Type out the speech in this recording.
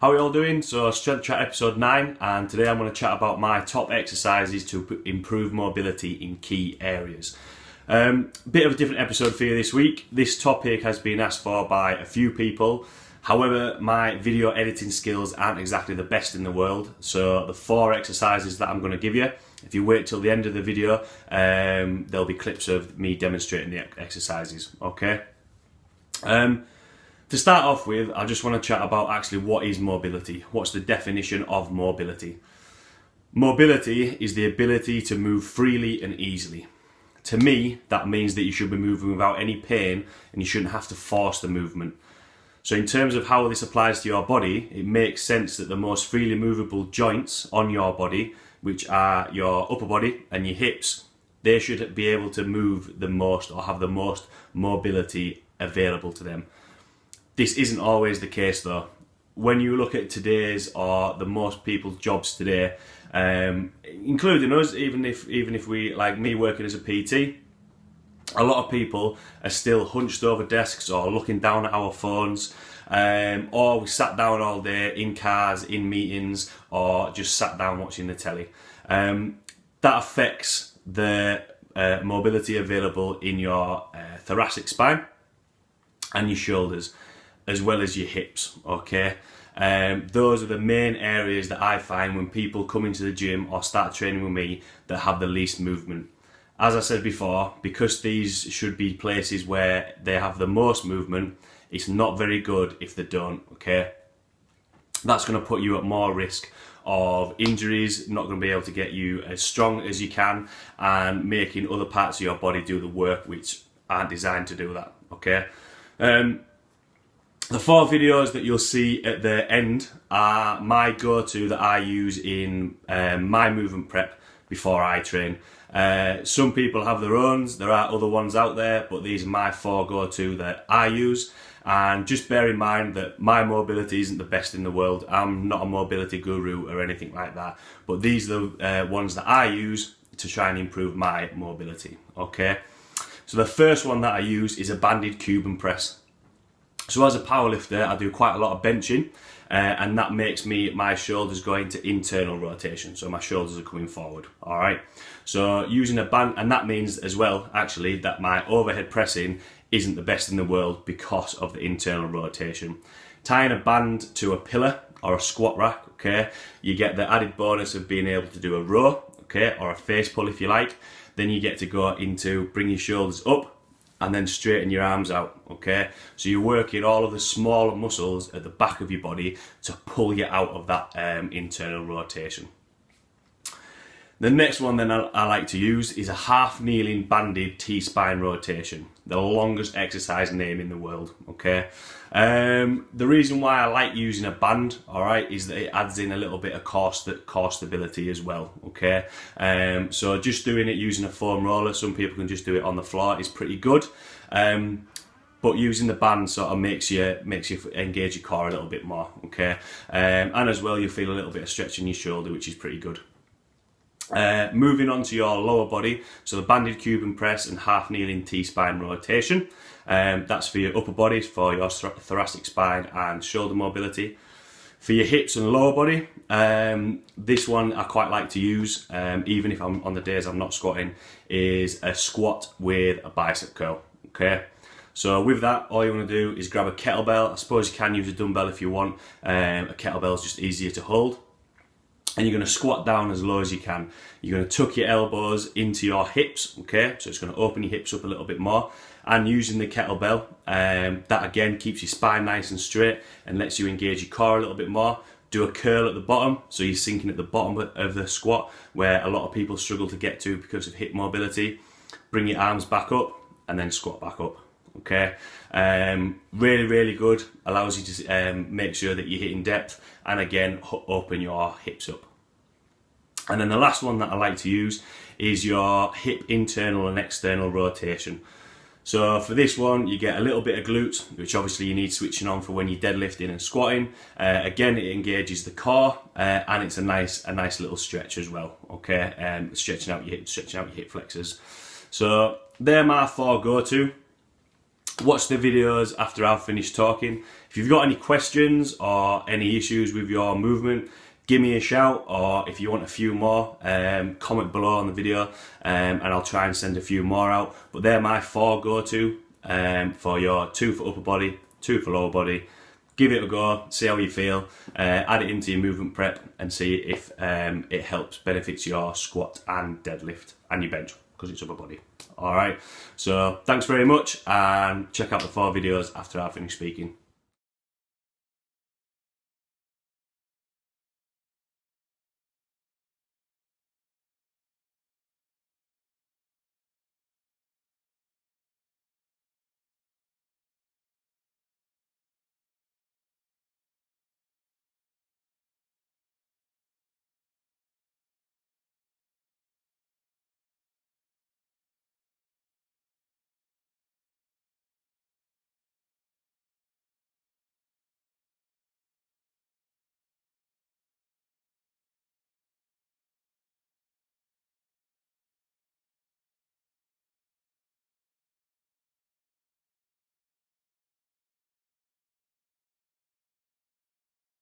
How are you all doing? So Strength Chat episode 9, and today I'm going to chat about my top exercises to improve mobility in key areas. Bit of a different episode for you this week. This topic has been asked for by a few people. However, my video editing skills aren't exactly the best in the world. So the 4 exercises that I'm going to give you, if you wait till the end of the video, there'll be clips of me demonstrating the exercises, okay? To start off with, I just want to chat about actually what is mobility. What's the definition of mobility? Mobility is the ability to move freely and easily. To me, that means that you should be moving without any pain and you shouldn't have to force the movement. So in terms of how this applies to your body, it makes sense that the most freely movable joints on your body, which are your upper body and your hips, they should be able to move the most or have the most mobility available to them. This isn't always the case though. When you look at today's or the most people's jobs today, including us, even if we, like me working as a PT, a lot of people are still hunched over desks or looking down at our phones, or we sat down all day in cars, in meetings, or just sat down watching the telly. That affects the mobility available in your thoracic spine and your shoulders, as well as your hips, okay? Those are the main areas that I find when people come into the gym or start training with me that have the least movement. As I said before, because these should be places where they have the most movement, it's not very good if they don't, okay? That's going to put you at more risk of injuries, not going to be able to get you as strong as you can, and making other parts of your body do the work which aren't designed to do that, okay? The 4 videos that you'll see at the end are my go-to that I use in my movement prep before I train. Some people have their own, there are other ones out there, but these are my 4 go-to that I use. And just bear in mind that my mobility isn't the best in the world. I'm not a mobility guru or anything like that, but these are the ones that I use to try and improve my mobility, okay? So the first one that I use is a banded Cuban press. So as a powerlifter, I do quite a lot of benching, and that makes my shoulders go into internal rotation. So my shoulders are coming forward, all right? So using a band, and that means as well, actually, that my overhead pressing isn't the best in the world because of the internal rotation. Tying a band to a pillar or a squat rack, okay, you get the added bonus of being able to do a row, okay, or a face pull if you like. Then you get to go into bring your shoulders up and then straighten your arms out, okay? So you're working all of the smaller muscles at the back of your body to pull you out of that internal rotation. The next one then I like to use is a half kneeling banded T-spine rotation, the longest exercise name in the world, okay? The reason why I like using a band, all right, is that it adds in a little bit of core stability as well, okay? So just doing it using a foam roller, some people can just do it on the floor, is pretty good. But using the band sort of makes you engage your core a little bit more, okay? And as well, you feel a little bit of stretch in your shoulder, which is pretty good. Moving on to your lower body, so the banded Cuban press and half kneeling T-spine rotation. That's for your upper body, for your thoracic spine and shoulder mobility. For your hips and lower body, this one I quite like to use, even if I'm on the days I'm not squatting, is a squat with a bicep curl, okay? So with that, all you want to do is grab a kettlebell. I suppose you can use a dumbbell if you want. A kettlebell is just easier to hold. And you're going to squat down as low as you can. You're going to tuck your elbows into your hips, okay? So it's going to open your hips up a little bit more. And using the kettlebell, that again keeps your spine nice and straight and lets you engage your core a little bit more. Do a curl at the bottom, so you're sinking at the bottom of the squat, where a lot of people struggle to get to because of hip mobility. Bring your arms back up and then squat back up, okay? Really, really good. Allows you to make sure that you're hitting depth, and again, open your hips up. And then the last one that I like to use is your hip internal and external rotation. So for this one, you get a little bit of glutes, which obviously you need switching on for when you're deadlifting and squatting. Again, it engages the core, and it's a nice little stretch as well, okay? Stretching out your hip flexors. So they're my 4 go-to. watch the videos after I've finished talking. If you've got any questions or any issues with your movement, give me a shout, or if you want a few more, comment below on the video, and I'll try and send a few more out. But they're my 4 go-to for your 2 for upper body, 2 for lower body. Give it a go, see how you feel, add it into your movement prep and see if it helps, benefits your squat and deadlift and your bench, because it's upper body. Alright, so thanks very much, and check out the 4 videos after I finish speaking.